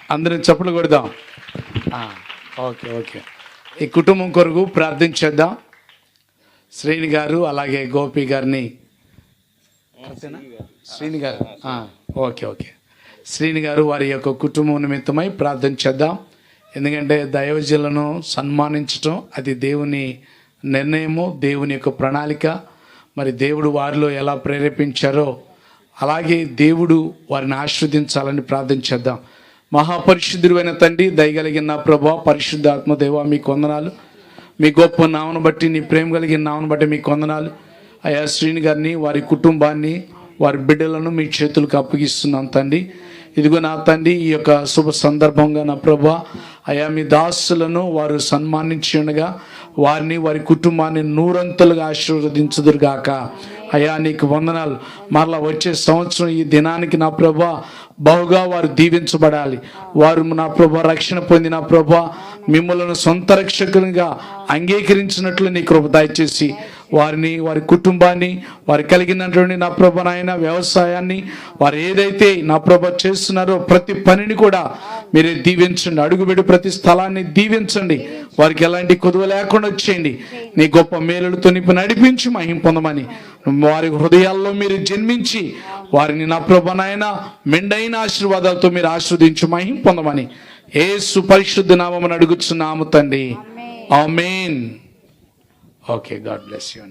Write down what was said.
అందరం చప్పట్లు కొడదాం. Okay okay. ఈ కుటుంబం కొరకు ప్రార్థించేద్దాం. శ్రీని గారు అలాగే గోపి గారిని, శ్రీని గారు ఓకే ఓకే. శ్రీని గారు వారి యొక్క కుటుంబం నిమిత్తమై ప్రార్థన చేద్దాం. ఎందుకంటే దైవజనులను సన్మానించటం అది దేవుని నిర్ణయము, దేవుని యొక్క ప్రణాళిక. మరి దేవుడు వారిలో ఎలా ప్రేరేపించారో అలాగే దేవుడు వారిని ఆశీర్వదించాలని ప్రార్థన చేద్దాం. మహాపరిశుద్ధుడైన తండ్రి, దయగలిగిన ప్రభా, పరిశుద్ధాత్మ దేవా, మీకు వందనాలు. మీ గొప్ప నామను బట్టి, నీ ప్రేమ కలిగిన నామను బట్టి మీకు వందనాలు. అయ్యా శ్రీని గారిని, వారి కుటుంబాన్ని, వారి బిడ్డలను మీ చేతులకు అప్పగిస్తున్నాం తండ్రి. ఇదిగో నా తండ్రి, ఈ యొక్క శుభ సందర్భంగా నా ప్రభా, అయా మీ దాసులను వారు సన్మానించి ఉండగా వారిని, వారి కుటుంబాన్ని నూరంతలుగా ఆశీర్వదించుదురుగాక. అయా నీకు వందనాలు. మరలా వచ్చే సంవత్సరం ఈ దినానికి నా ప్రభా బహుగా వారు దీవించబడాలి. వారు నా ప్రభా రక్షణ పొంది నా ప్రభా మిమ్మల్ని సొంత రక్షకునిగా అంగీకరించినట్లు నీ కృప దయచేసి వారిని, వారి కుటుంబాన్ని, వారి కలిగినటువంటి నా ప్రభ నాయన వ్యవసాయాన్ని, వారు ఏదైతే నా ప్రభ చేస్తున్నారో ప్రతి పనిని కూడా మీరే దీవించండి. అడుగుబెడి ప్రతి స్థలాన్ని దీవించండి. వారికి ఎలాంటి కొదువ లేకుండా వచ్చేయండి. నీ గొప్ప మేలులతో నింపి నడిపించి మహిమ పొందమని, వారి హృదయాల్లో మీరు జన్మించి వారిని నా ప్రభ నాయన మెండైన ఆశీర్వాదాలతో మీరు ఆశీర్వదించి మహిమ పొందమని యేసు పరిశుద్ధ నామమున అడుగుచున్నాము తండ్రి. ఆమేన్. Okay, God bless you.